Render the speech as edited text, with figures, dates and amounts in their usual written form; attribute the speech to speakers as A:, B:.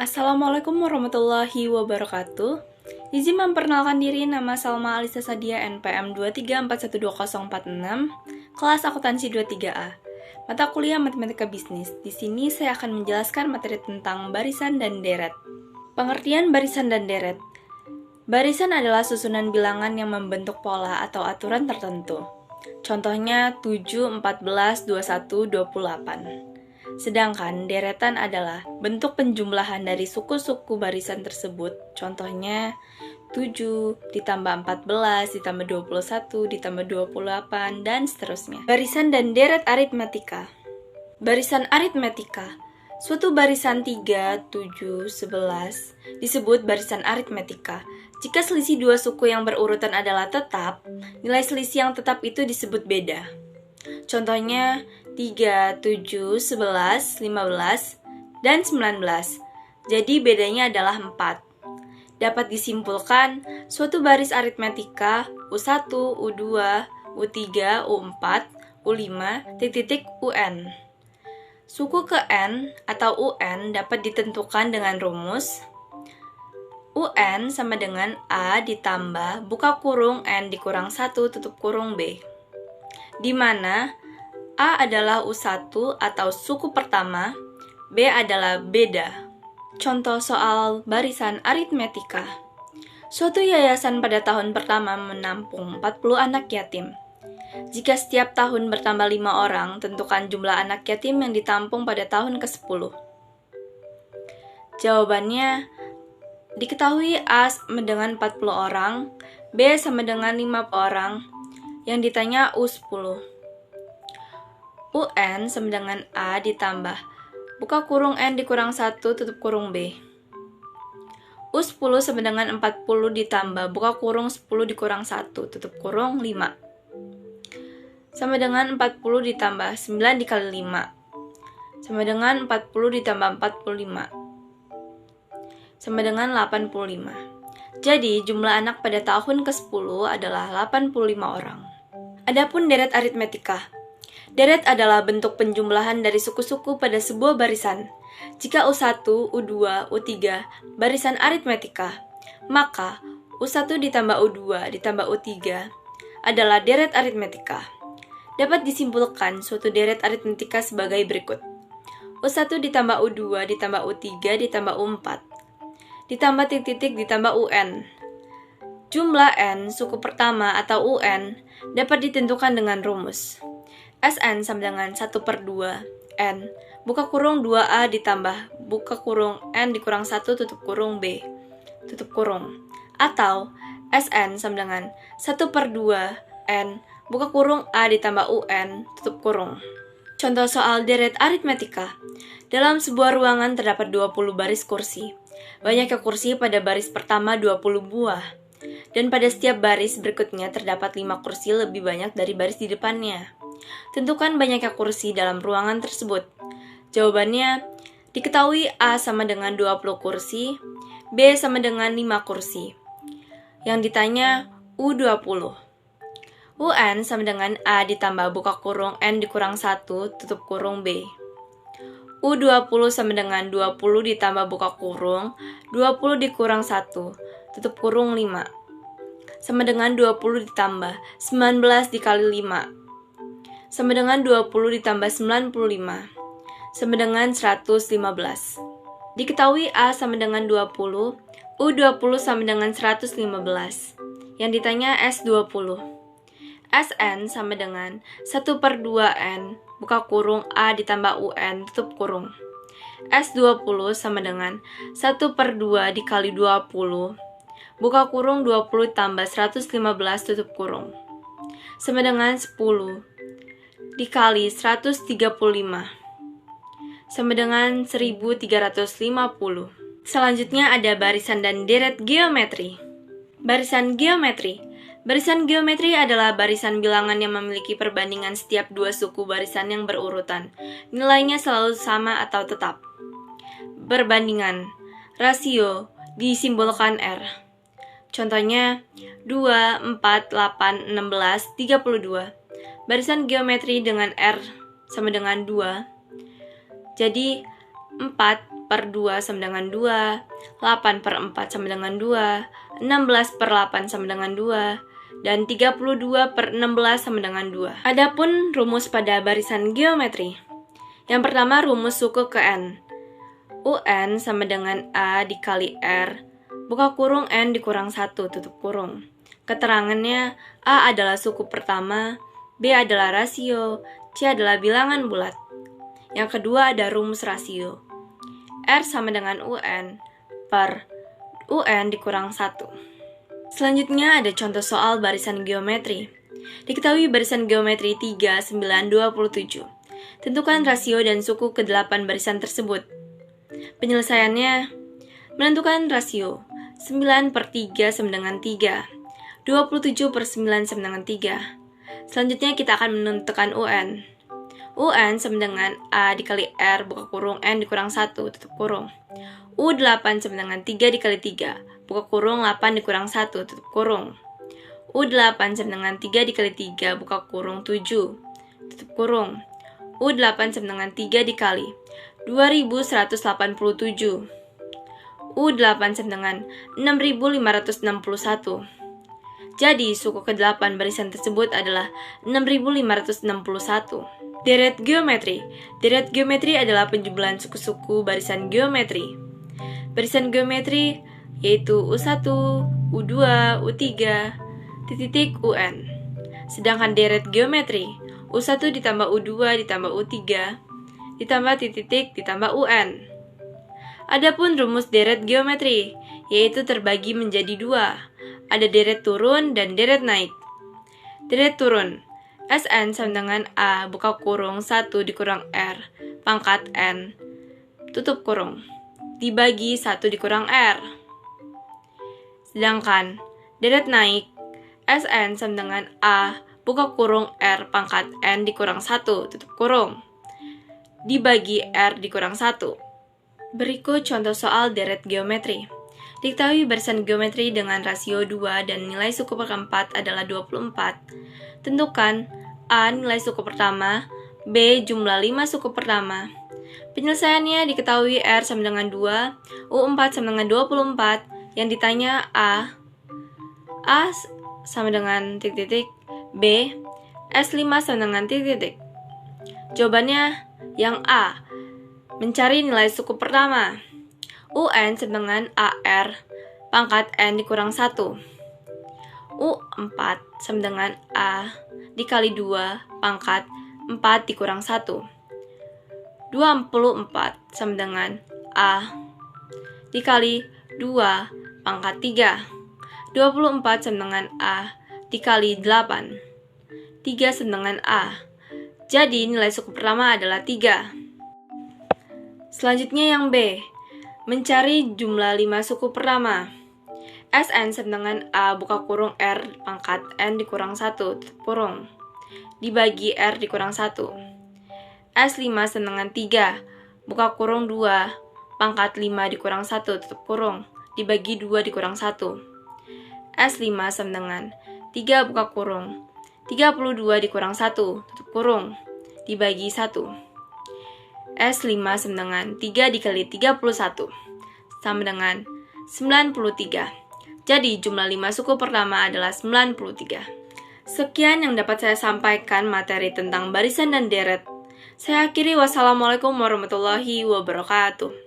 A: Assalamualaikum warahmatullahi wabarakatuh. Izin memperkenalkan diri, nama Salma Alisa Sadia, NPM 234124046, kelas akuntansi 23A. Mata kuliah Matematika Bisnis. Di sini saya akan menjelaskan materi tentang barisan dan deret. Pengertian barisan dan deret. Barisan adalah susunan bilangan yang membentuk pola atau aturan tertentu. Contohnya 7, 14, 21, 28. Sedangkan deretan adalah bentuk penjumlahan dari suku-suku barisan tersebut. Contohnya 7 ditambah 14 ditambah 21 ditambah 28 dan seterusnya. Barisan dan deret aritmetika. Barisan aritmetika. Suatu barisan 3, 7, 11 disebut barisan aritmetika. Jika selisih dua suku yang berurutan adalah tetap, nilai selisih yang tetap itu disebut beda. Contohnya 3, 7, 11, 15, dan 19. Jadi bedanya adalah 4. Dapat disimpulkan, suatu baris aritmetika U1, U2, U3, U4, U5, UN. Suku ke N atau UN dapat ditentukan dengan rumus UN sama dengan A ditambah buka kurung N dikurang 1 tutup kurung B, di mana A adalah U1 atau suku pertama, B adalah beda. Contoh soal barisan aritmetika. Suatu yayasan pada tahun pertama menampung 40 anak yatim. Jika setiap tahun bertambah 5 orang, tentukan jumlah anak yatim yang ditampung pada tahun ke-10. Jawabannya, diketahui A sama dengan 40 orang, B sama dengan 50 orang, yang ditanya U10. UN sama dengan A ditambah buka kurung N dikurang 1 tutup kurung B. U10 sama dengan 40 ditambah buka kurung 10 dikurang 1 tutup kurung 5. Sama dengan 40 ditambah 9 dikali 5. Sama dengan 40 ditambah 45. Sama dengan 85. Jadi jumlah anak pada tahun ke-10 adalah 85 orang. Adapun deret aritmetika. Deret adalah bentuk penjumlahan dari suku-suku pada sebuah barisan. Jika U1, U2, U3 barisan aritmetika, maka U1 ditambah U2 ditambah U3 adalah deret aritmetika. Dapat disimpulkan suatu deret aritmetika sebagai berikut. U1 ditambah U2 ditambah U3 ditambah U4 ditambah titik-titik ditambah UN. Jumlah N suku pertama atau UN dapat ditentukan dengan rumus Sn sama dengan 1/2 N buka kurung 2A ditambah buka kurung N dikurang 1 tutup kurung B tutup kurung, atau Sn sama dengan 1/2 N buka kurung A ditambah UN tutup kurung. Contoh soal deret aritmetika. Dalam sebuah ruangan terdapat 20 baris kursi. Banyaknya kursi pada baris pertama 20 buah. Dan pada setiap baris berikutnya terdapat 5 kursi lebih banyak dari baris di depannya. Tentukan banyaknya kursi dalam ruangan tersebut. Jawabannya, diketahui A sama dengan 20 kursi, B sama dengan 5 kursi. Yang ditanya U20. UN sama dengan A ditambah buka kurung N dikurang 1 tutup kurung B. U20 sama dengan 20 ditambah buka kurung 20 dikurang 1 tutup kurung 5. Sama dengan 20 ditambah 19 dikali 5. Sama dengan 20 ditambah 95. Sama dengan 115. Diketahui A sama dengan 20, U20 sama dengan 115. Yang ditanya S20. Sn sama dengan 1/2 N, buka kurung A ditambah UN, tutup kurung. S20 sama dengan 1/2 dikali 20, buka kurung 20 tambah 115 tutup kurung. Sama dengan 10 dikali 135. Sama dengan 1350. Selanjutnya ada barisan dan deret geometri. Barisan geometri. Barisan geometri adalah barisan bilangan yang memiliki perbandingan setiap dua suku barisan yang berurutan. Nilainya selalu sama atau tetap. Perbandingan. Rasio disimbolkan R. Contohnya 2, 4, 8, 16, 32. Barisan geometri dengan R sama dengan 2. Jadi 4 per 2 sama dengan 2, 8 per 4 sama dengan 2, 16 per 8 sama dengan 2, dan 32 per 16 sama dengan 2. Adapun rumus pada barisan geometri. Yang pertama, rumus suku ke N. UN sama dengan A dikali R, buka kurung N dikurang 1, tutup kurung. Keterangannya, A adalah suku pertama, B adalah rasio, C adalah bilangan bulat. Yang kedua ada rumus rasio. R sama dengan UN per UN dikurang 1. Selanjutnya ada contoh soal barisan geometri. Diketahui barisan geometri 3, 9, 27. Tentukan rasio dan suku ke-8 barisan tersebut. Penyelesaiannya, menentukan rasio 9 per 3 sama dengan 3, 27 per 9 sama dengan 3. Selanjutnya kita akan menentukan UN. UN sama dengan A dikali R buka kurung N dikurang 1 tutup kurung. U8 sama dengan 3 dikali 3 buka kurung 8 dikurang 1 tutup kurung. U8 sama dengan 3 dikali 3 buka kurung 7 tutup kurung. U8 sama dengan 3 dikali 2187. U8 sama dengan 6561. Jadi, suku ke-8 barisan tersebut adalah 6561. Deret geometri. Deret geometri adalah penjumlahan suku-suku barisan geometri. Barisan geometri yaitu U1, U2, U3, titik UN. Sedangkan deret geometri, U1 ditambah U2 ditambah U3, ditambah titik ditambah UN. Adapun rumus deret geometri, yaitu terbagi menjadi 2. Ada deret turun dan deret naik. Deret turun, Sn sama dengan A buka kurung 1 dikurang R pangkat N tutup kurung dibagi 1 dikurang R. Sedangkan deret naik, Sn sama dengan A buka kurung R pangkat N dikurang 1 tutup kurung dibagi R dikurang 1. Berikut contoh soal deret geometri. Diketahui barisan geometri dengan rasio 2 dan nilai suku ke-4 adalah 24. Tentukan A nilai suku pertama, B jumlah 5 suku pertama. Penyelesaiannya diketahui R sama dengan 2, U4 sama dengan 24. Yang ditanya A sama dengan titik, B, S5 sama dengan titik. Jawabannya yang A, mencari nilai suku pertama. UN sama dengan AR pangkat N dikurang 1. U4 sama dengan A dikali 2 pangkat 4 dikurang 1. 24 sama dengan A dikali 2 pangkat 3. 24 sama dengan A dikali 8. 3 sama dengan A. Jadi nilai suku pertama adalah 3. Selanjutnya yang B, mencari jumlah 5 suku pertama. Sn sama dengan A buka kurung R pangkat N dikurang 1 tutup kurung dibagi R dikurang 1. S5 sama dengan 3 buka kurung 2 pangkat 5 dikurang 1 tutup kurung dibagi 2 dikurang 1. S5 sama dengan 3 buka kurung 32 dikurang 1 tutup kurung dibagi 1. S5 sama dengan 3 dikali 31 sama dengan 93. Jadi jumlah 5 suku pertama adalah 93. Sekian yang dapat saya sampaikan materi tentang barisan dan deret. Saya akhiri, wassalamualaikum warahmatullahi wabarakatuh.